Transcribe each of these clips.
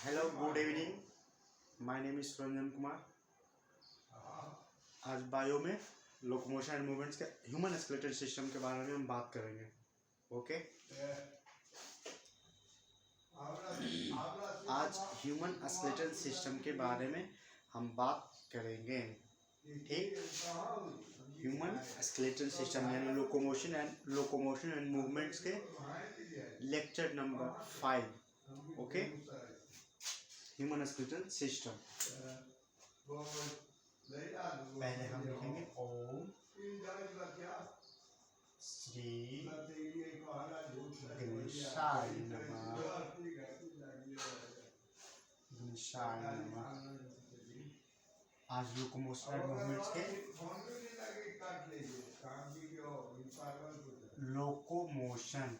Hello good evening. My name is Ranjan Kumar. आज bio में locomotion and movements के human skeletal system के बारे में हम बात करेंगे। ओके, आज ह्यूमन स्केलेटल सिस्टम के बारे में हम बात करेंगे। ठीक, ह्यूमन स्केलेटल सिस्टम यानी लोकोमोशन एंड मूवमेंट्स के lecture number 5। Okay, human skeletal system. पहले हम लिखेंगे ओम श्री गणेशाय नमः। आज लोकोमोशन एंड मूवमेंट्स के लोकोमोशन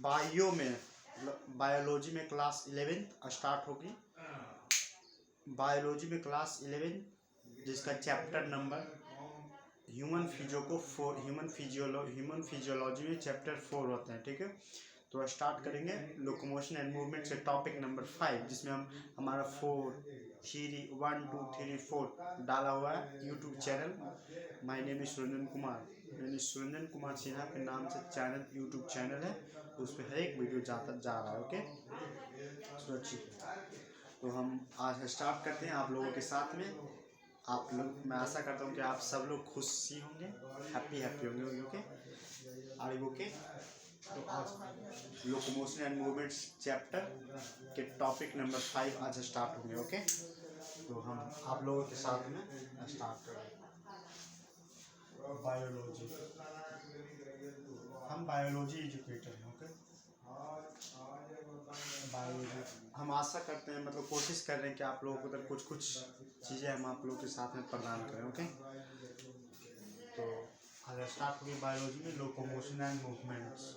बायो में बायोलॉजी में क्लास 11 स्टार्ट होगी। बायोलॉजी में क्लास 11 जिसका चैप्टर नंबर ह्यूमन फिजियोलॉजी में चैप्टर 4 होता है। ठीक है, तो स्टार्ट करेंगे लोकोमोशन एंड मूवमेंट से टॉपिक नंबर 5, जिसमें हम हमारा 4 3 1 2 3 4 डाला हुआ है YouTube channel. My name is Ranjan Kumar, यानी सुरंजन कुमार सिन्हा के नाम से चैनल यूट्यूब चैनल है, तो उस पर हर एक वीडियो जा रहा है। ओके, सुरक्षित। तो हम आज स्टार्ट करते हैं आप लोगों के साथ में। आप लोग, मैं आशा करता हूँ कि आप सब लोग खुशी होंगे, हैप्पी होंगे। Okay, are you okay? तो आज लोकोमोशन एंड मूवमेंट्स चैप्टर के टॉपिक नंबर 5 आज स्टार्ट होंगे। ओके, तो हम आप लोगों के साथ में स्टार्ट करेंगे। बायोलॉजी, हम बायोलॉजी एजुकेटर हैं। ओके, बायोलॉजी हम आशा करते हैं, मतलब कोशिश कर रहे हैं कि आप लोगों को तक कुछ चीज़ें हम आप लोगों के साथ में प्रदान करें। ओके, तो आज स्टार्ट होगी बायोलॉजी में locomotion and movements.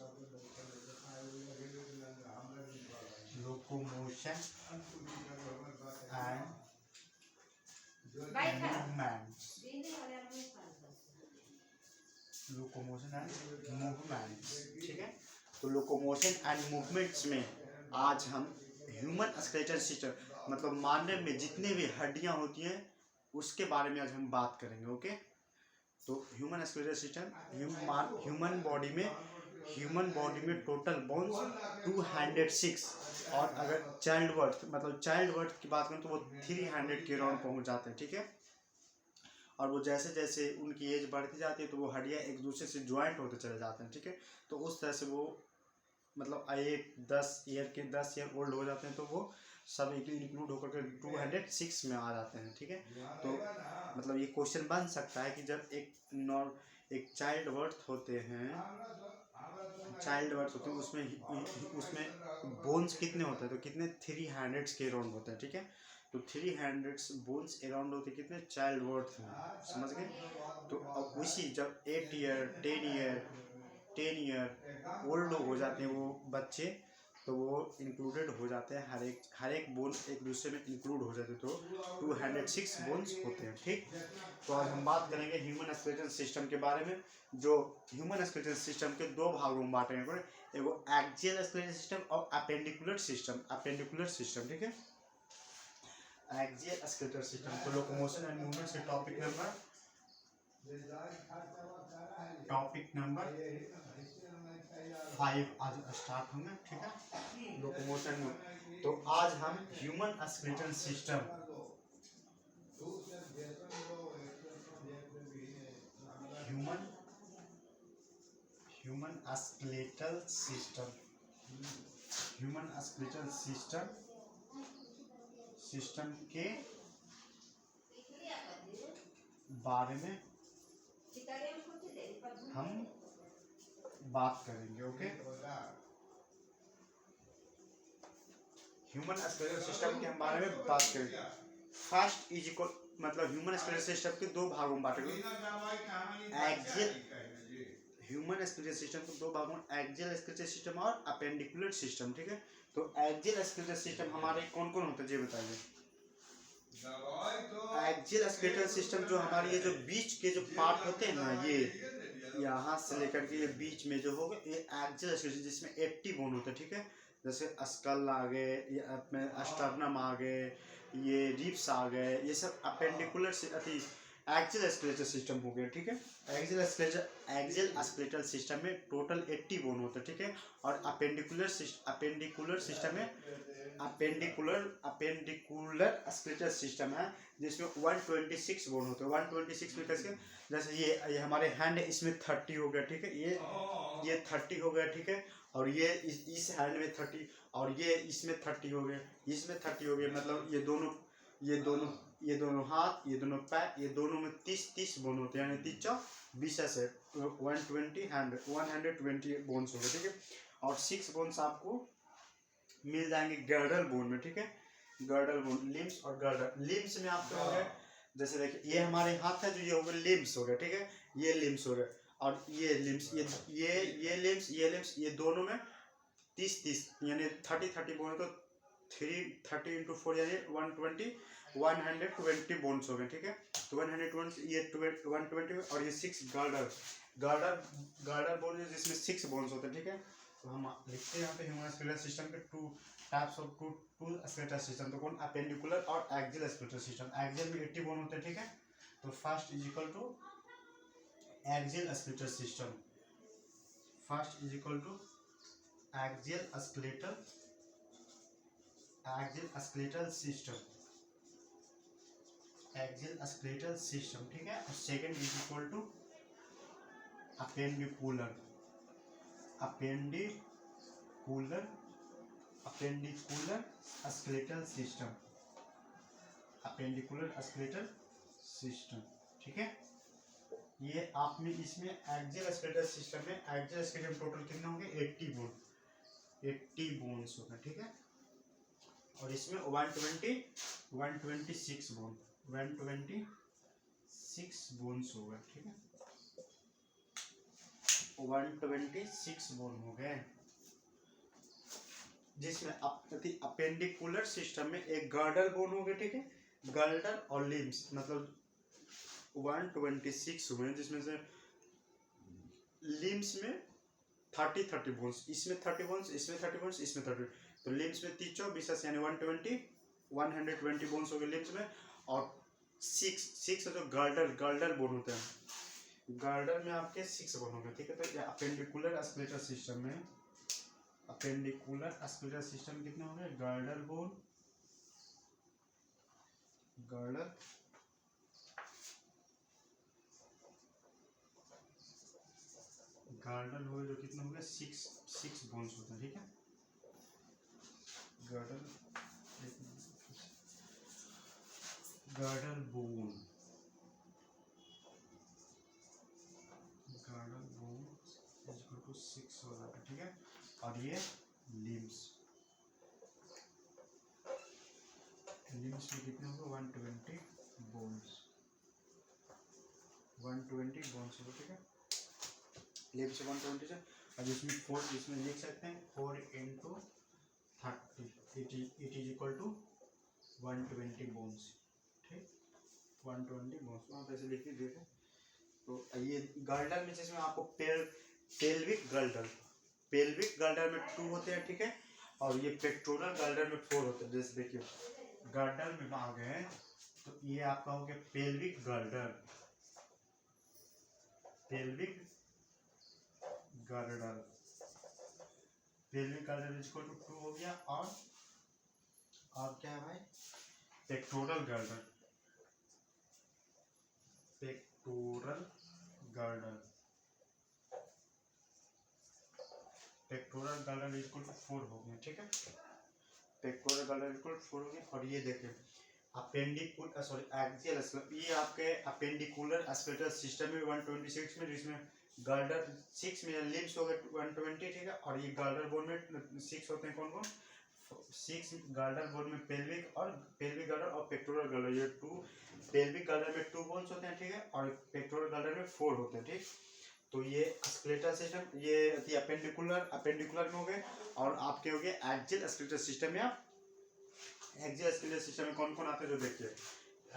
Locomotion and movements, locomotion and movements. ठीक है, तो लोकोमोशन एंड मूवमेंट्स में आज हम ह्यूमन स्केलेटल सिस्टम, मतलब मानव में जितने भी हड्डियां होती हैं उसके बारे में आज हम बात करेंगे। ओके, तो human skeletal system, human body में टोटल बोन्स 206, और अगर चाइल्ड बर्थ की बात करें तो वो 300 के अराउंड पहुंच जाते हैं। ठीक है, और वो जैसे जैसे उनकी एज बढ़ती जाती है तो वो हड्डियाँ एक दूसरे से ज्वाइंट होते चले जाते हैं। ठीक है, तो उस तरह से वो मतलब 10 ईयर ओल्ड हो जाते हैं तो वो सब इंक्लूड होकर के 206 में आ जाते हैं। ठीक है, तो मतलब ये क्वेश्चन बन सकता है कि जब एक चाइल्ड बर्थ होते हैं उसमें बोन्स कितने होते हैं, तो कितने 300 के अराउंड होते हैं। ठीक है, तो 300 बोन्स अराउंड होते हैं कितने चाइल्ड बर्थ में, समझ गए? तो अब उसी जब 8 ईयर 10 ईयर ओल्ड हो जाते हैं वो बच्चे, तो वो इंक्लूडेड हो जाते हैं, हर एक बोन एक दूसरे में इंक्लूड हो जाते हैं, तो 206 बोन्स होते हैं। ठीक, तो आज हम बात करेंगे ह्यूमन स्केलेटल सिस्टम के बारे में, जो ह्यूमन स्केलेटल सिस्टम के दो भागों में बांटेंगे, एगो एक्सियल स्केलेटल सिस्टम और अपेंडिकुलर सिस्टम। ठीक है, एक्सियल स्केलेटल सिस्टम, तो लोकोमोशन एंड मूवमेंट्स के टॉपिक नंबर 5 आज स्टार्ट होंगे। ठीक है, लोकोमोशन में तो आज हम human skeletal system human skeletal system के बारे में हम बात करेंगे। ओके, ह्यूमन स्केलेटल सिस्टम के हम बारे में बात करेंगे। फर्स्ट इज इक्वल, मतलब ह्यूमन स्केलेटल सिस्टम के दो भागों में बांटेंगे। ह्यूमन स्केलेटल सिस्टम को दो भागों में, एक्सियल स्केलेटल सिस्टम और अपेंडिकुलर सिस्टम। ठीक है, तो एक्सियल स्केलेटल सिस्टम हमारे कौन कौन होते हैं ये बताइए। एक्सियल स्केलेटल सिस्टम जो हमारी ये जो बीच के जो पार्ट होते हैं ना, ये यहाँ से लेकर के ये बीच में जो होगा ये एक्सियल स्केलेटन जिसमें 80 बोन होते हैं, ठीक है। जैसे स्कल आ गए, ये अपने स्टर्नम आ गए, ये रिब्स आ गए, ये सब अपेंडिकुलर एक्सियल स्केलेटल सिस्टम हो गया, ठीक है। एक्सियल स्केलेटल सिस्टम में टोटल 80 बोन होते हैं, ठीक है। और अपेंडिकुलर सिस्टम में अपेंडिकुलर स्केलेटल सिस्टम है जिसमें 126 बोन होते हैं। 126 में कैसे, जैसे ये हमारे हैंड है, इसमें 30 हो गया, ठीक है। ये 30 हो गया, ठीक है। और ये इस हैंड में 30 और ये इसमें 30 हो गया, इसमें 30 हो गया। मतलब ये दोनों हाथ, ये दोनों पैर, ये दोनों में 30 बोन होते हैं, यानी 30 से 120 120 बोन्स हो गए, ठीक है। और 6 बोन्स आपको मिल जाएंगे गर्डल बोन में, ठीक है। गर्डल बोन, लिम्स और गर्डल। लिम्स में आपके हो गए, जैसे देखिए ये हमारे हाथ है, जो ये हो गए लिम्स हो गए, ठीक है। ये लिम्स हो गए और ये लिम्स, ये लिम्स, ये दोनों में 30 यानी 30 बोन, तो 30 × 4 यानी 120 बोन्स हो गए, ठीक है। तो 120, ये 120 और ये 6 गार्डर बोन है जिसमें 6 बोन्स होते हैं, ठीक है। तो हम लिखते हैं यहाँ पे ह्यूमन स्केलेटल सिस्टम के two types of two skeletal system. तो कौन, अपेंडिकुलर और एक्सियल स्केलेटल सिस्टम। एक्सियल में 80 बोन होते हैं, ठीक है। तो first is equal to axial skeletal system, first is equal to axial skeletal system, ठीक है। और second is equal to appendicular skeletal system, ठीक है। ये आपने इसमें एक्सियल स्केलेटल सिस्टम में एक्सियल स्केलेटल टोटल कितने होंगे, 80 बोन्स होंगे, ठीक है। और इसमें 126 बोन्स हो गए, ठीक है। 126 बोन हो गए, जिसमें अपेंडिकुलर सिस्टम में एक गर्डल बोन हो गए, ठीक है। गर्डल और लिम्स मतलब 126 हुए, जिसमें से लिम्स में 30 बोन्स, इसमें 30 बोन्स, इसमें 30 बोन्स, इसमें 30। तो लिम्स में 30 यानी 120 बोन्स हो गए लिम्स में। और 6 जो गर्डल बोन होते हैं, गर्डल में आपके 6 बोन हो गए, ठीक है। तो अपेंडिकुलर स्केलेटल सिस्टम कितने हो गए, गर्डल हो गए, जो कितने हो गए, 6 बोन्स होते हैं, ठीक है। Girdle bone is equal to 6 हो जाता है, ठीक है। और ये लिम्स में कितने होंगे, 120 बोन्स हो गए, ठीक है। लिम्स 120 से, अब इसमें 4, इसमें लिख सकते हैं 4 × 30, it is equal to 120 bones, ठीक। 120 बोन्स आप ऐसे लिख लीजिए। तो ये गर्डल में जिसमें आपको पेल्विक गर्डल में 2 होते हैं, ठीक है। और ये पेक्टोरल गर्डल में 4 होते हैं। जैसे देखिए गर्डल में आ गए, तो ये आपका हो गया पेल्विक गर्डल इक्वल टू 2 हो गया। और क्या है भाई, पेक्टोरल गर्डल इक्वल टू 4 हो गया, ठीक है। पेक्टोरल गर्डल इक्वल टू 4 हो गया। और ये देखिए एक्सियल, ये आपके अपेंडिकुलर स्केलेटल सिस्टम में 126 में, जिसमें गर्डल 6 में लिम्स हो गए 120, ठीक है। और ये गर्डल बोन में 6 होते हैं, कौन 6 गर्डल बोन में पेल्विक गर्डल और पेक्टोरल गर्डल, ये 2 पेल्विक गर्डल में 2 बोन्स होते हैं, ठीक है। और पेक्टोरल गर्डल में 4 होते हैं, ठीक। तो ये स्केलेटल सिस्टम, ये अपेंडिकुलर में हो गए। और आपके हो गए एक्सियल स्केलेटल सिस्टम में। आप एक्सियल स्केलेटल सिस्टम में कौन कौन आते हैं, जो देखिए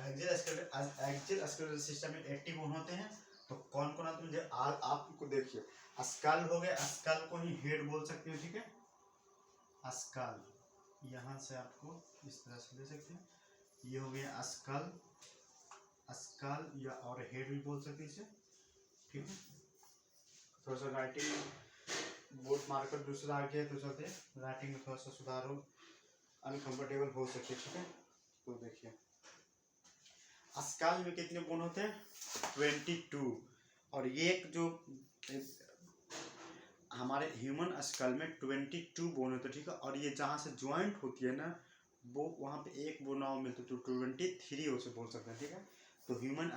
एक्सियल स्केलेटल सिस्टम में 80 बोन होते हैं। तो कौन कौन आता मुझे आपको देखिए, अस्काल हो गया, अस्काल को ही हेड बोल सकते हो, ठीक है। अस्काल यहाँ से आपको इस तरह से ले सकते हैं, ये हो गया अस्काल, अस्काल या और हेड भी बोल सकते हैं इसे, ठीक है। थोड़ा सा राइटिंग बोर्ड मार्कर दूसरा आ गया तो चलते हैं, राइटिंग में थोड़ा सा सुधार हो, अनकंफर्टेबल हो सकते, ठीक है। तो देखिए अस्काल में कितने बोन होते हैं, 22, और ये एक जो हमारे ह्यूमन अस्कल में 22 बोन होते हैं, ठीक है। और ये जहाँ से ज्वाइंट होती है ना, वो वहाँ पे एक बोन और मिलता है, तो 23 उसे बोल सकते हैं, ठीक है। तो ह्यूमन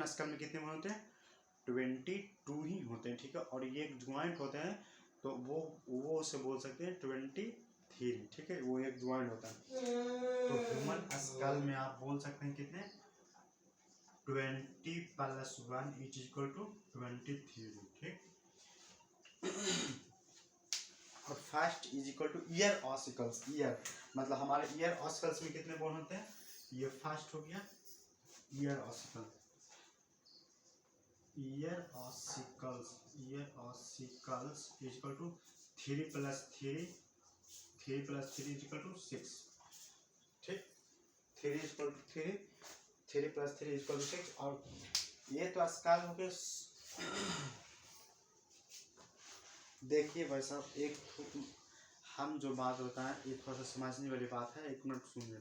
अस्कल में कितने बोन होते हैं, 22 ही होते हैं, ठीक है। और ये एक ज्वाइंट होते हैं, तो वो उसे बोल सकते हैं 23, ठीक है, वो एक ज्वाइंट होता है। तो ह्यूमन अस्कल में आप बोल सकते हैं कितने, 20 + 1 = 23, ठीक। और फर्स्ट = ईयर ऑसिकल्स, ईयर मतलब हमारे ईयर ऑसिकल्स में कितने बोन होते हैं, ये फर्स्ट हो गया year ossicle, ear ossicles, ear ossicles = 3 + 3, 3 + 3 = 6, ठीक। 3 = 3, 3 + 3 = 6। और ये तो अस्काल हो गए। देखिए भाई साहब, एक हम जो बात बताएं ये थोड़ा सा समझने वाली बात है, 1 मिनट सुनिए।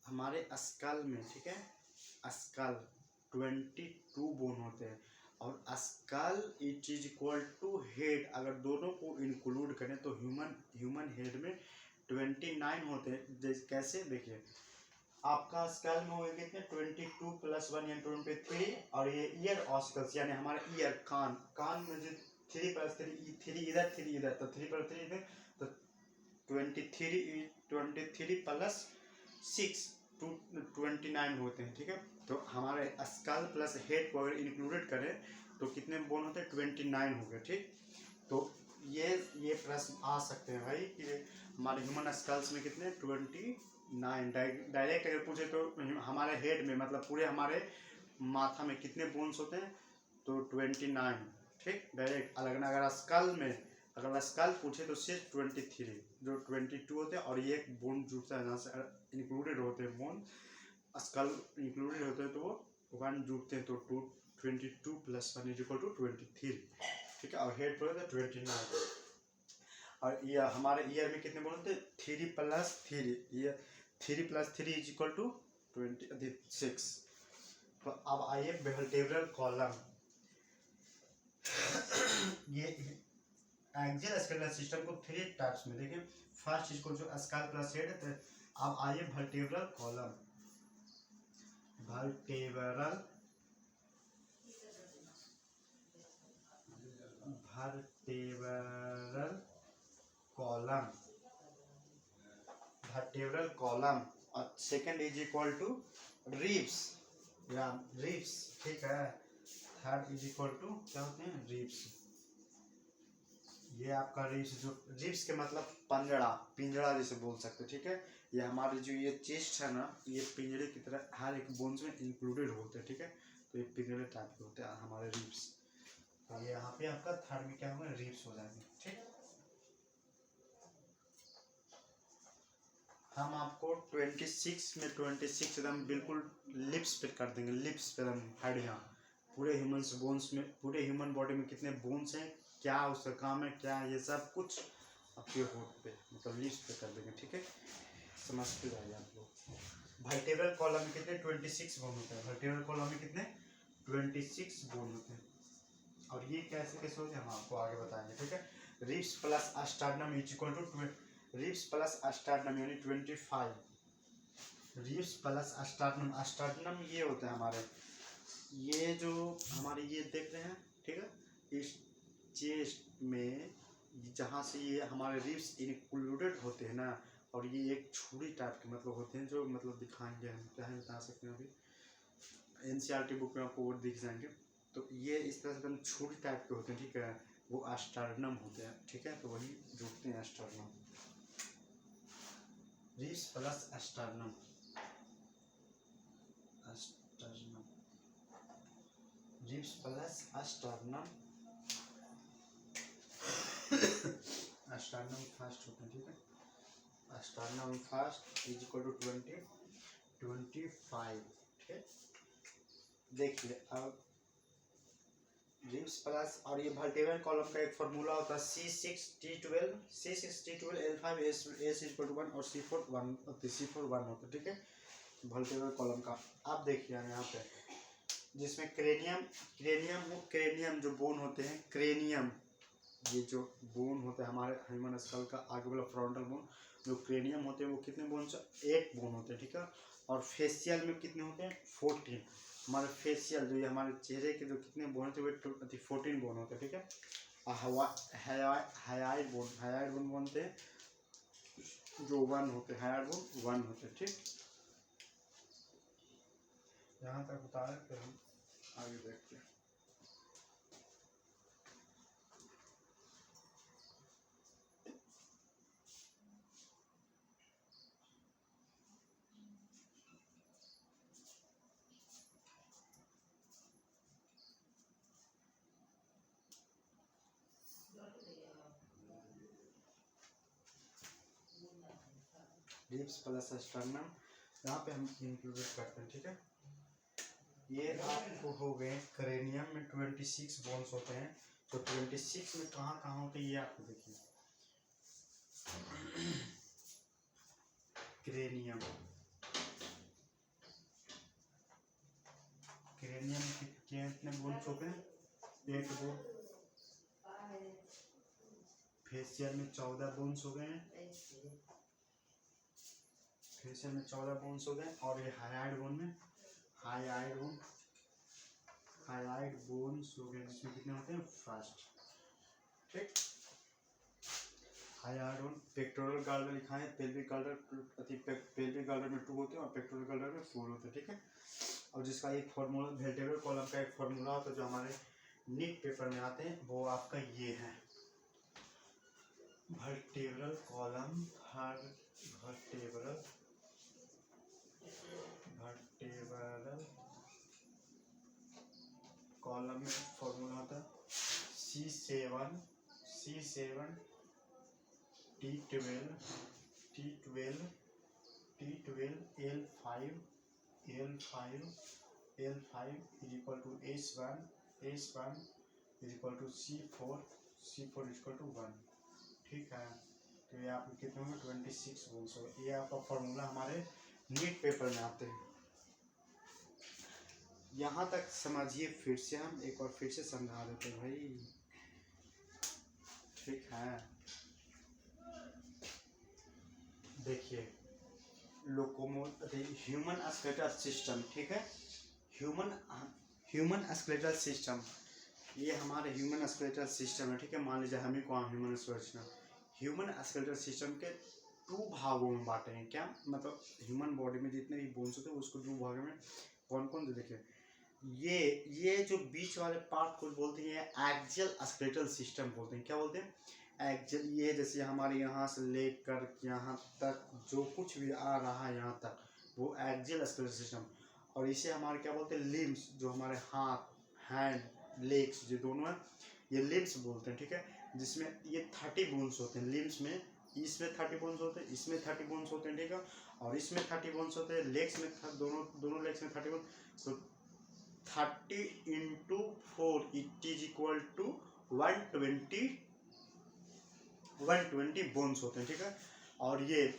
हमारे अस्कल में, ठीक है, अस्कल 22 बोन होते हैं, और अस्कल = हेड, अगर दोनों को इंक्लूड करें तो ह्यूमन हेड में 29 होते हैं। जैसे कैसे देखिए, आपका अस्कल में होगा कितने, 22 + 1 यानी 23, और ये ईयर ऑसिकल्स यानी हमारे ईयर, कान में जो 3 + 3, 3 इधर 3 इधर, तो 3 + 3 इधर, तो 23 + 6 29 होते हैं, ठीक है। तो हमारे अस्कल प्लस हेड को अगर इंक्लूडेड करें तो कितने बोन होते हैं, 29 हो गए, ठीक। तो ये प्रश्न आ सकते हैं भाई कि हमारे ह्यूमन स्कल्स में कितने, 29, डायरेक्ट अगर पूछे तो हमारे हेड में मतलब पूरे हमारे माथा में कितने बोन्स होते हैं, तो 29, ठीक, डायरेक्ट। अगर स्कल में अगर स्कल पूछे तो सिर्फ 23, जो 22 होते हैं, और ये एक बोन जुड़ता है जहाँ से इंक्लूडेड होते हैं बोन, स्कल इंक्लूडेड होते हैं तो वो 1 जुड़ते हैं, तो 22 + 1 = 23, ठीक है। और हेड पर 29, और ये हमारे ईयर में कितने बोन होते हैं, 3 + 3, ये 3 + 3 = 26। तो अब आइए वर्टेब्रल कॉलम, ये एक्सियल स्केलेटल सिस्टम को 3 टाइप्स में देखें। फर्स्ट इसको जो स्कल प्लस हेड है। अब आइए vertebral column, vertebral column, vertebral column, और सेकंड = रिब्स या रिब्स, ठीक है। थर्ड = क्या होते हैं, रिब्स। ये आपका रिब्स, जो रिब्स के मतलब पंजड़ा, पिंजड़ा जैसे बोल सकते हैं, ठीक है। ये हमारे जो ये चेस्ट है ना, ये पिंजड़े की तरह हर एक बोन्स में इंक्लूडेड होते हैं, ठीक है। तो ये पिंजड़े टाइप के होते हैं हमारे रिब्स। तो ये यहाँ पे आपका थर्ड में क्या होगा, रिब्स हो जाएंगे, ठीक। हम आपको 26 में 26 एकदम बिल्कुल लिप्स पे कर देंगे, लिप्स पे एकदम हड्डियाँ, पूरे ह्यूमन बोन्स में, पूरे ह्यूमन बॉडी में कितने बोन्स हैं, क्या उसका काम है, क्या ये सब कुछ आपके होठ पे मतलब लिप्स पे कर देंगे, ठीक है। समझते जाइए आप लोग। वर्टेब्रल कॉलम में कितने, 26 बोन होते हैं। वर्टेब्रल कॉलम में कितने, 26 बोन होते हैं। और ये कैसे कैसे होते हैं हम आपको आगे बताएंगे, ठीक है। Ribs plus sternum = ribs plus sternum यानी 25, रिब्स प्लस स्टर्नम, स्टर्नम ये होता है हमारे, ये जो हमारे ये देख रहे हैं, ठीक है, इस चेस्ट में जहाँ से ये हमारे रिब्स इंक्लूडेड होते हैं ना, और ये एक छुरी टाइप के मतलब होते हैं, जो मतलब दिखाएंगे हम, क्या है बता सकते हैं, अभी एनसीईआरटी बुक में आपको वो दिख जाएंगे। तो ये इस तरह से एकदम छुरी टाइप के होते हैं, ठीक है, वो स्टर्नम होते हैं, ठीक है। तो वही जुड़ते हैं sternum, ribs plus sternum, sternum, ribs plus sternum, sternum fast होता है, ठीक है। Sternum fast is equal to 25, ठीक है। देखिए अब रिब्स प्लस, और ये वर्टिब्रल कॉलम का एक फार्मूला होता है C6T12 L5 S equal to 1 और C4 1 होता है, ठीक है, वर्टिब्रल कॉलम का। आप देखिए यहाँ पे जिसमें क्रेनियम जो बोन होते हैं, क्रेनियम, ये जो बोन होते हैं हमारे ह्यूमन स्कल का आगे वाला फ्रंटल बोन, जो क्रेनियम होते हैं वो कितने बोन से 8 बोन होते हैं, ठीक है। और फेशियल में कितने होते हैं 14। हमारे फेशियल जो ये हमारे चेहरे के जो कितने बोन होते हैं वो 14 बोन होते हैं, ठीक है। हाइड बोन बनते हैं जो 1 होते हैं, हाइड बोन 1 होते हैं, ठीक। यहाँ तक बता रहे फिर हम आगे देखते हैं। रिब्स प्लस स्टर्नम यहाँ पे हम इंक्लूड करते हैं, ठीक है। ये आपको हो गए क्रेनियम में 26 बोन्स होते हैं, तो 26 में कहाँ कहाँ होते हैं ये आपको देखिए। क्रेनियम में कितने बोन्स होते हैं 8 बोन। फेशियल में 14 बोन्स हो गए हैं, फेशियल में 14 बोन्स हो गए। और ये हाइड बोन में हाइड बोन्स हो गए जिसमें कितने होते हैं फर्स्ट, ठीक। हाइड बोन पेक्टोरल गार्डर लिखा है, पेल्विक गार्डर में 2 होते हैं और पेक्टोरल गार्डर में 4 होते हैं, ठीक है। और जिसका एक फार्मूला वर्टिब्रल कॉलम का एक फार्मूला होता है जो हमारे नीट पेपर में आते हैं, वो आपका ये है वर्टिब्रल कॉलम, वर्टिब्रल कॉलम में फॉर्मूला होता है C7 T12 L5 is equal to S1 is equal to C4 is equal to 1, ठीक है। तो ये आपके कितने होंगे 26 बोन्स हो। ये आपका फॉर्मूला हमारे नीट पेपर में आते हैं। यहाँ तक समझिए, फिर से हम एक बार फिर से समझा देते हैं भाई, ठीक है। देखिए ह्यूमन स्केलेटल सिस्टम, ठीक है, ह्यूमन स्केलेटल सिस्टम, ये हमारे ह्यूमन स्केलेटल सिस्टम है, ठीक है। मान लीजिए हम ही को ह्यूमन स्केलेटल सिस्टम के 2 भागों में बांटे हैं। क्या मतलब ह्यूमन बॉडी में जितने भी बोन्स होते हैं उसको 2 भागों में कौन कौन से देखिए। ये जो बीच वाले पार्ट को बोलते हैं एक्सियल स्केलेटल सिस्टम बोलते हैं। क्या बोलते हैं एक्सियल। ये जैसे हमारे यहाँ से लेकर यहाँ तक जो कुछ भी आ रहा है यहाँ तक वो एक्सियल स्केलेटल सिस्टम। और इसे हमारे क्या बोलते हैं लिम्स, जो हमारे हाथ हैंड लेग्स जो दोनों हैं ये लिम्स बोलते हैं, ठीक है। जिसमें ये 30 बोन्स होते हैं लिम्स में, इसमें 30 बोन्स होते हैं, इसमें 30 बोन्स होते हैं, ठीक है। और इसमें 30 बोन्स होते हैं, लेग्स में दोनों लेग्स में 30 बोन्स, तो 30 into 4 it is equal to 120 bones होते हैं, ठीक है। और ये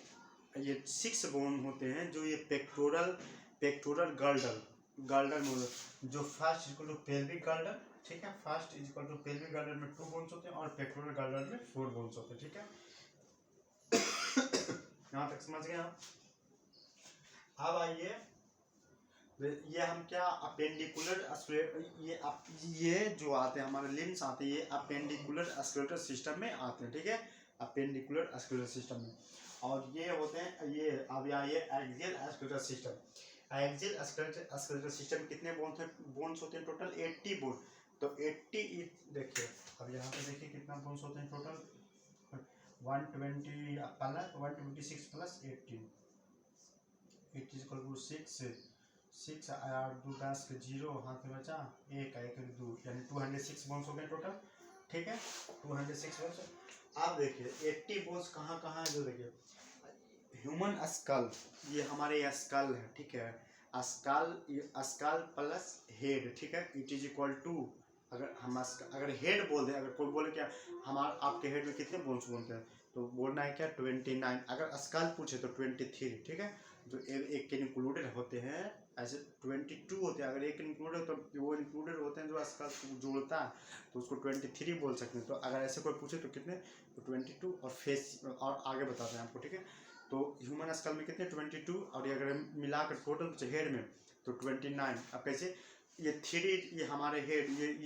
6 बोन होते हैं जो ये पेक्टोरल गार्डर में जो first equal to pelvic girdle, ठीक है। First is equal to pelvic girdle में 2 बोन्स होते हैं और पेक्टोरल गार्डर में 4 बोन्स होते हैं, ठीक है। यहाँ तक समझ गए आप। अब आइए ये हम क्या अपेंडिकुलर ये जो आते हैं हमारे लिम्स आते हैं ये अपेंडिकुलर स्केलेटल सिस्टम में आते हैं, ठीक है, अपेंडिकुलर स्केलेटल सिस्टम में। और ये होते हैं ये अब आइए axial skeletal system. Axial skeletal system कितने बोन्स होते हैं टोटल 80 बोन। तो 80 देखिए अब यहाँ पे देखिए कितना बोन्स होते हैं total 126 plus 18 it is equal to 6 6 8 2 10 के 0 हाथ में बचा, 1 1 2 यानी 206 बोन्स हो गए टोटल। ठीक है, 206 बोन्स। आप देखिए 80 बोन्स कहाँ कहाँ है जो देखिए ह्यूमन स्कल, ये हमारे स्कल है। ठीक है, स्कल, स्कल प्लस हेड। ठीक है, इट इज इक्वल टू, अगर हम अगर हेड बोल दें, अगर कोई बोले क्या हमारे आपके हेड में कितने बोन्स बोलते हैं, तो बोलना है क्या 29। अगर स्कल पूछे तो 23। ठीक है, जो एक के इंक्लूडेड होते हैं, ऐसे 22 होते हैं। अगर एक इंक्लूडेड तो वो इंक्लूडेड होते हैं जो स्कल जोड़ता है, तो उसको 23 बोल सकते हैं। तो अगर ऐसे कोई पूछे तो कितने, तो 22 और फेस और आगे बताते हैं आपको। ठीक है, तो ह्यूमन स्कल में कितने 22, और ये अगर मिलाकर टोटल हेड में तो 29। अब कैसे, ये 3, ये हमारे हेड, ये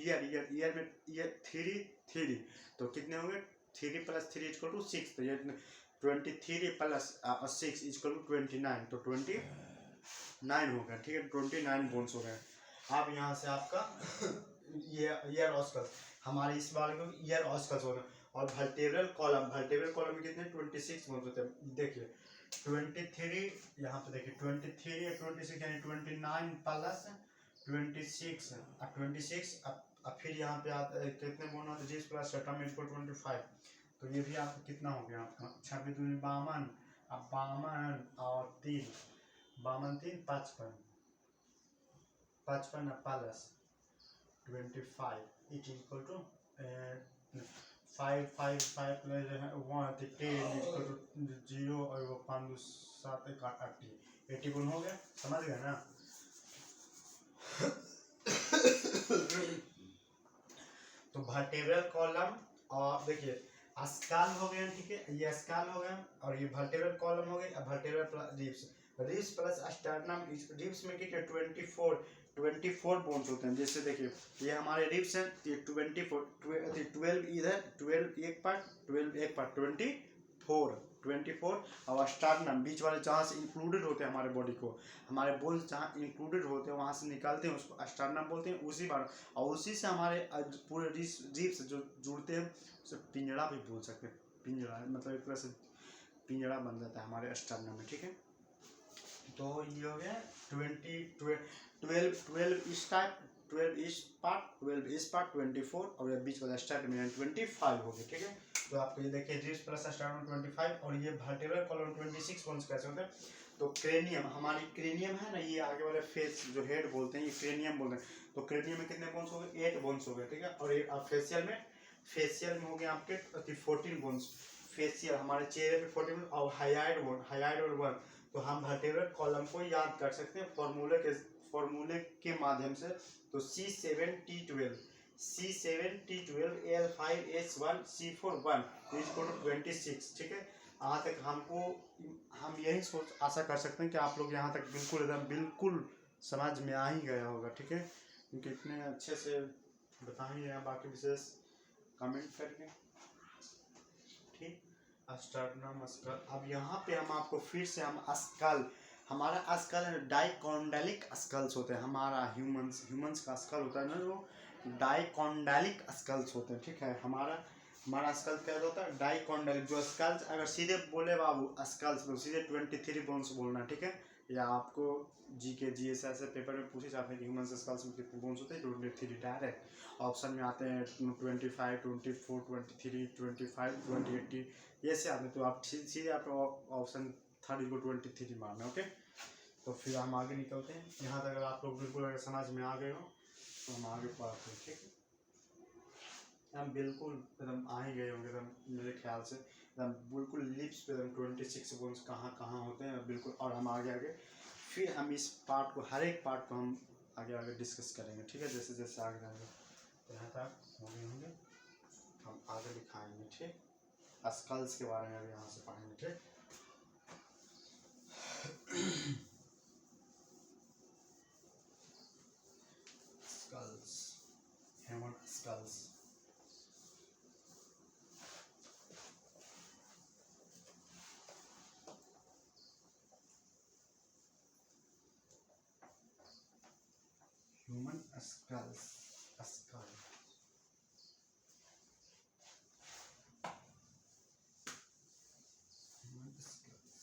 ईयर में ये 3 तो कितने होंगे, 3 + 3 = 6। तो ये 23 + 6 = 29, तो 29 हो गया। ठीक है, 29 बोन्स हो गए। अब यहाँ से आपका ये ईयर ऑस्कल, हमारे इस बार को ईयर ऑस्कल्स हो गए। और वर्टेब्रल कॉलम, वर्टेब्रल कॉलम में कितने 26 बोन्स होते हैं। देखिए 23 यहाँ पे देखिए 23 या 26 यानी 29 + 26 अब 26। अब फिर यहाँ पे आप कितने बोन होते हैं, 25, तो ये भी आपका कितना हो गया आपका 26 दूनी 52। अब 52 और 3, 52 3 55, 55 plus 25 it is equal to 5 5 5 plus 1 10 equal to 0 और वो 5 2 7 1 8 80 गुण हो गया। समझ गए ना। तो वर्टेब्रल कॉलम, और देखिए स्कल हो गया। ठीक है, ये स्कल हो गया और ये वर्टेब्रल कॉलम हो गई। अब vertebral plus ribs, ribs plus sternum, ribs में कितने 24 बोन्स होते हैं। जैसे देखिए ये हमारे रिब्स हैं, ये 24 12 इधर 12 एक पार्ट 12 एक पार्ट 24 और स्टर्नम बीच वाले जहाँ से इंक्लूडेड होते हैं हमारे बॉडी को, हमारे बोन्स जहाँ इंक्लूडेड होते हैं वहाँ से निकालते हैं उसको स्टर्नम बोलते हैं। उसी बार और उसी से हमारे पूरे रिब्स जो जुड़ते हैं उसे पिंजड़ा भी बोल सकते हैं। पिंजड़ा मतलब एक तरह से पिंजड़ा बन जाता है हमारे स्टर्नम में। ठीक है, तो ये हो गया 12 इस टाइप, 12 इस पार्ट 24 और ये बीच वाला स्टार्ट में 25 हो गया। ठीक है, तो आपको ये देखिए रिब्स प्लस स्टार्ट में 25 और ये वर्टेब्रल कॉलम 26 बोन्स कैसे होते हैं। तो क्रेनियम, हमारी क्रेनियम है ना, ये आगे वाले फेस जो हेड बोलते हैं ये क्रेनियम बोलते हैं। तो क्रेनियम में कितने बोन्स हो गए 8 बोन्स हो गए। ठीक है, और ये फेशियल में हो गए आपके 14 बोन्स। फेशियल हमारे चेहरे पे 14 और हाइलाइट 1। तो हम वर्टेब्रल कॉलम को याद कर सकते हैं फॉर्मूले के माध्यम से। तो C7T12 L5S1 C4 1 = 26। ठीक है, यहाँ तक हम यही आशा कर सकते हैं कि आप लोग यहाँ तक बिल्कुल समझ में आ ही गया होगा। ठीक है, क्योंकि इतने अच्छे से बता ही रहे हैं, बाकी विशेष कमेंट करके। ठीक, स्टर्नम स्कल। अब यहाँ पे हम आपको फिर से हम स्कल, हमारा स्कल है डाइकोंडालिक स्कल्स होते हैं। हमारा ह्यूमंस का स्कल होता है ना, वो डाइकोंडालिक स्कल्स होते हैं। ठीक है, हमारा स्कल क्या होता है डाइकोंडालिक। जो स्कल्स अगर सीधे बोले बाबू स्कल्स तो सीधे 23 बोन्स बोलना। ठीक है, या आपको जीके जीएस ऐसे पेपर में पूछे जाते हैं कि ह्यूमन स्कल्स में कितने बोन्स होते हैं 23 डायरेक्ट ऑप्शन में आते हैं 25 24 23 25 20 ये से आते हैं। तो आप सीधे आप ऑप्शन 3 को 23 मारना। ओके, तो फिर हम आगे निकलते हैं। यहाँ तक अगर आप लोग बिल्कुल अगर समझ में आ गए हो तो हम आगे पढ़ते हैं। ठीक है, हम बिल्कुल एकदम आ ही गए होंगे एकदम मेरे ख्याल से, एकदम बिल्कुल लिप्स पे एकदम 26 बोन्स कहाँ कहाँ होते हैं बिल्कुल। और हम आगे फिर हम इस पार्ट को, हर एक पार्ट को हम आगे डिस्कस करेंगे। ठीक है, जैसे जैसे आगे जाएंगे तो यहाँ तक होंगे हम आगे दिखाएंगे। ठीक, स्कल्स के बारे में अभी यहाँ से पढ़ेंगे। ठीक, skulls, human skulls. Human skulls, skull human skulls.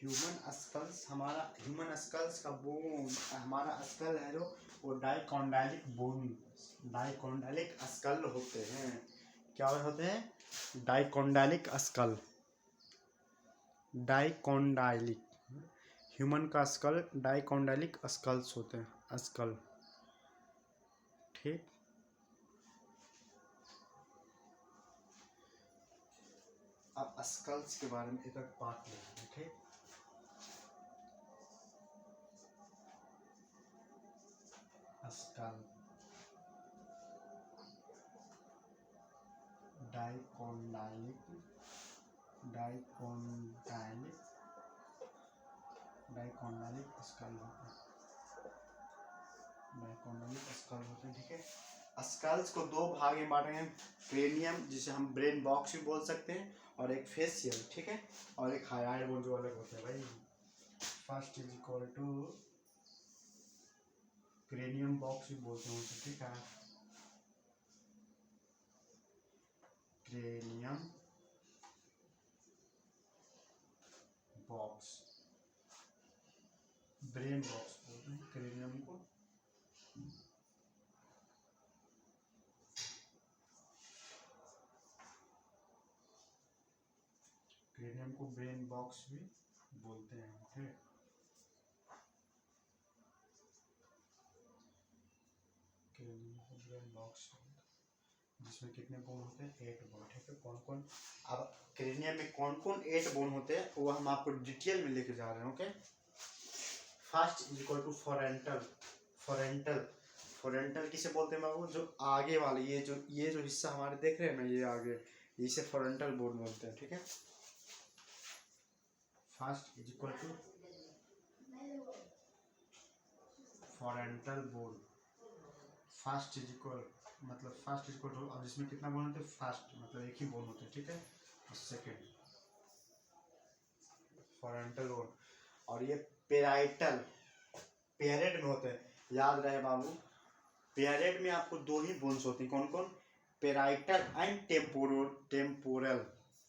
Human skulls, हमारा ह्यूमन स्कल्स का बोन, हमारा स्कल है जो वो डाइकोंडाइलिक बोन, डाइकोंडाइलिक स्कल होते हैं। क्या होते हैं? डाइकोंडाइलिक स्कल, डाइकोंडाइलिक, ह्यूमन का स्कल डाइकोंडाइलिक स्कल्स होते हैं, स्कल। ठीक, अब स्कल्स के बारे में एक पार्ट लेंगे। ठीक, skull, dicondylic, dicondylic, dicondylic skull होते हैं, डाइकोंडाइलिक स्कल होते हैं। ठीक है, स्कल्स को दो भाग में बांटे हैं, क्रेनियम जिसे हम ब्रेन बॉक्स भी बोल सकते हैं, और एक फेशियल। ठीक है, और एक हाइलाइट बोन जो अलग होता है भाई। First is equal to cranium box भी बोलते हैं उसे। ठीक है, क्रेनियम बॉक्स, ब्रेन बॉक्स बोलते हैं क्रेनियम को। क्रेनियम को ब्रेन बॉक्स भी बोलते हैं। ठीक, क्रेनियम को ब्रेन बॉक्स, जिसमें कितने बोन होते हैं? 8 बोन। ठीक है, कौन कौन, अब क्रेनियम में कौन कौन 8 बोन होते हैं वो हम आपको डिटेल में लेके जा रहे हैं। Okay, first is equal to frontal, frontal, frontal किसे बोलते हैं बाबू? जो आगे वाले, ये जो हिस्सा हमारे देख रहे हैं ना, ये आगे, इसे फोरेंटल बोन बोलते हैं। ठीक है, first is equal to frontal bone, first is equal, मतलब फर्स्ट इज इक्वल टू, अब इसमें कितना बोन होते हैं? फर्स्ट मतलब एक ही बोन होते हैं। ठीक है, और सेकेंड फोरेंटल बोन, और ये पेराइटल, पेरेड में होते हैं। याद रहे बाबू, पेरेड में आपको दो ही बोन्स होती हैं। कौन कौन? Parietal and temporal.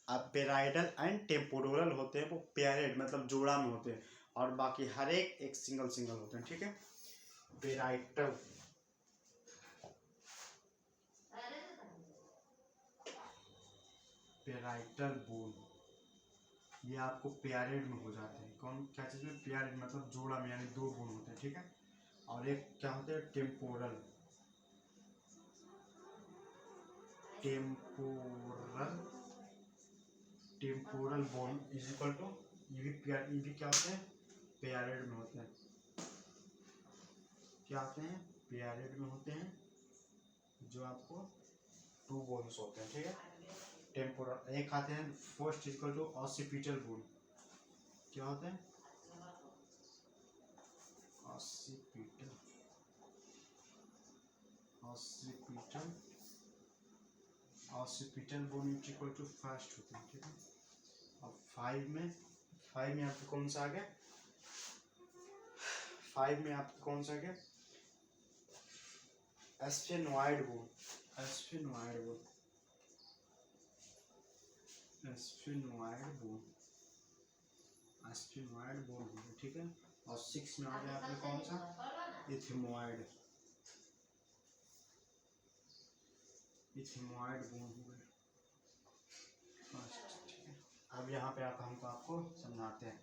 अब पेराइटल एंड टेम्पोरल होते हैं वो पेरेड मतलब जोड़ा में होते हैं, और बाकी हर एक सिंगल सिंगल होते हैं। ठीक है, पेराइटल, पेराइटल बोन, ये आपको पेरेड में हो जाते हैं। कौन, क्या चीज़ में? पेरेड मतलब जोड़ा में, यानी दो बोन होते हैं। ठीक है, और एक क्या होते हैं? Temporal, temporal, temporal bone is equal to, ये भी क्या होते हैं? पेरेड में होते हैं। क्या होते हैं? पेरेड में होते हैं, जो आपको 2 बोन्स होते हैं। ठीक है, टेम्पोरल। एक आते हैं first is equal to occipital bone, क्या होते हैं? Occipital, occipital, occipital bone is equal to first होते हैं। ठीक है, अब 5 में आपको कौन सा आ गया? 5 में आपको कौन सा आ गया? एस्फेनॉइड बोन, एस्फेनॉइड बोन, एस्फेनॉइड बोन, एस्फेनॉइड बोन हो गया। ठीक है, और 6 में आ गया आपने कौन सा? इथेमॉइड, इथेमॉइड बोन हो गया फर्स्ट। ठीक है, अब यहाँ पे हमको आपको समझाते हैं।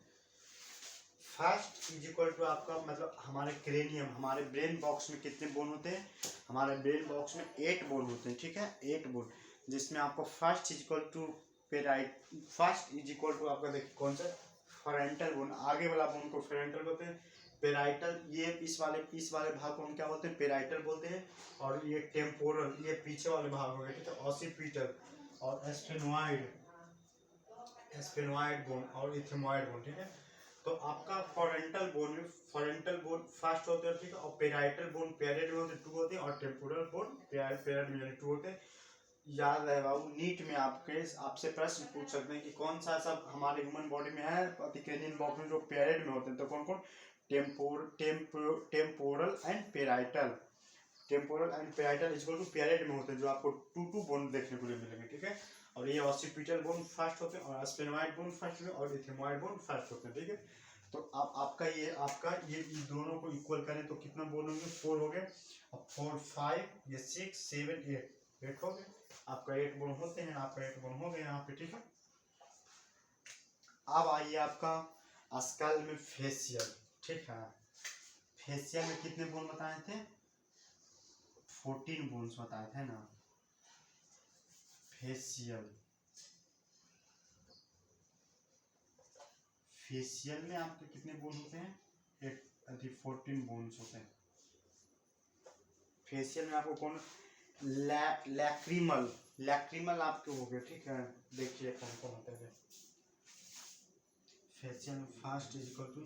फर्स्ट इज इक्वल टू आपका मतलब हमारे क्रेनियम, हमारे ब्रेन बॉक्स में कितने बोन होते हैं? हमारे ब्रेन बॉक्स में 8 बोन होते हैं। ठीक है, 8 बोन, जिसमें आपको first is equal to parietal, first is equal to आपका देखिए कौन सा? फ्रंटल बोन, आगे वाला बोन को फ्रंटल बोलते हैं। पेराइटल, ये इस वाले भाग को हम क्या बोलते हैं? पेराइटल बोलते हैं। और ये टेम्पोरल, ये पीछे वाले भाग हो गए। ठीक है, ऑसिपिटल, और एस्फेनॉइड, एस्फेनॉइड बोन, और इथेमॉइड बोन। ठीक है, तो आपका फ्रंटल बोन में, फ्रंटल बोन फर्स्ट होते हैं। ठीक है, और पेराइटल बोन पेरेड में होते 2 होते हैं, और टेम्पोरल बोन पेरेड में 2 होते हैं। याद रहे बाबू, नीट में आपसे प्रश्न पूछ सकते हैं कि कौन सा सब हमारे ह्यूमन बॉडी में है, क्रेनियन बॉक्स में जो पेरेड में होते हैं, तो कौन कौन? Temporal and parietal, temporal and parietal equal to पैरेट में होते हैं, जो आपको टू बोन देखने को मिलेंगे, ठीक है। और ये ऑसिपिटल बोन फर्स्ट होते हैं, और स्पेनोइड बोन फर्स्ट होते हैं, और इथेमोइड बोन फर्स्ट होते हैं, ठीक है। तो अब आपका ये दोनों को इक्वल करें तो कितना बोन होंगे, 4 हो गए। अब 4 5 ये 6 7 8 हो गए। आपका 8 बोन होते हैं, आपका 8 बोन हो गए यहाँ पे, ठीक है। अब आइए आपका स्कल में फेशियल, ठीक है। फेशियल में कितने बोन बताए थे, 14 बोन्स बताए थे ना। फेशियल में आपके कितने बोन होते हैं, 14 बोन्स होते हैं। फेशियल में आपको कौन, लैक्रिमल आपके हो गए, ठीक है। देखिए कौन कौन होते हैं फेशियल में। First is equal to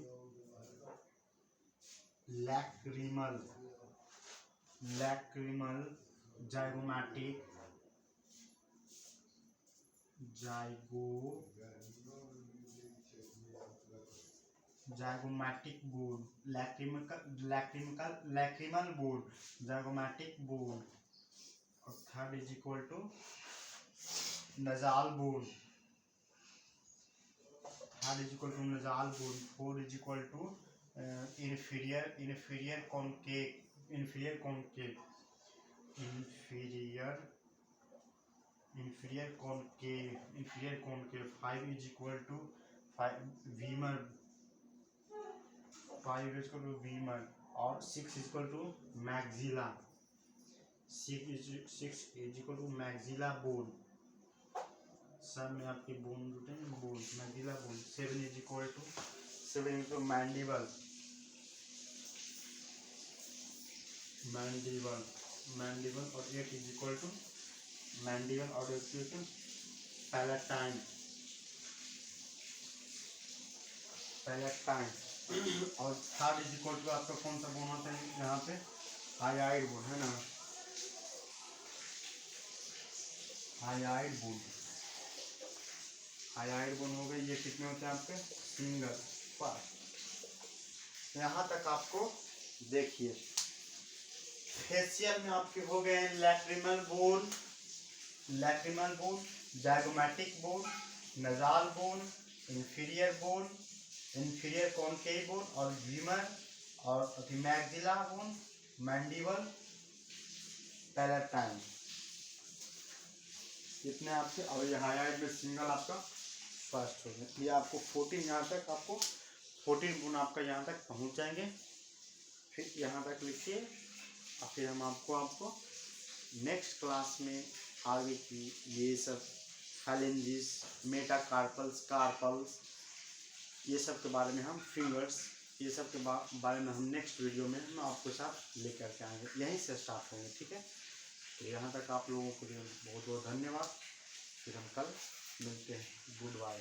lacrimal, zygomatic, zygomatic bone, lacrimal bone, zygomatic bone. और third is equal to nasal bone, four is equal to inferior concave, 5 is equal to Wemer, और 6 is equal to maxilla, 6 is equal to maxilla bone। सब में आपके bone जुटे हैं, bone maxilla bone. 7 is equal to mandible, और 8 is equal to mandible, और palatine. और third is equal to आपका कौन सा बोन होता है यहाँ पे, हाइड बोन है ना, हाइड बोन हो गए। ये कितने होते हैं आपके, सिंगल फर्स्ट। यहाँ तक आपको देखिए। फेशियल में आपके हो गए हैं lacrimal bone, zygomatic bone, nasal bone, inferior concave bone, और वीमर, और मैक्सिला बोन, मैंडिबल, पैलेटाइन, इतने आपके। और ये हाइड में सिंगल आपका फर्स्ट हो गया। ये आपको 14 यहाँ तक, आपको 14 बोन आपका यहाँ तक पहुँच जाएंगे। फिर यहाँ तक लिखिए, और फिर हम आपको नेक्स्ट क्लास में आगे की ये सब फैलेंजिस, मेटाकार्पल्स, कार्पल्स, ये सब के बारे में हम फिंगर्स, ये सब के बारे में हम नेक्स्ट वीडियो में हम आपको साथ लेकर के आएंगे। यहीं से स्टार्ट होंगे, ठीक है। तो यहाँ तक आप लोगों को बहुत बहुत धन्यवाद। फिर हम कल मिलते हैं। Good bye.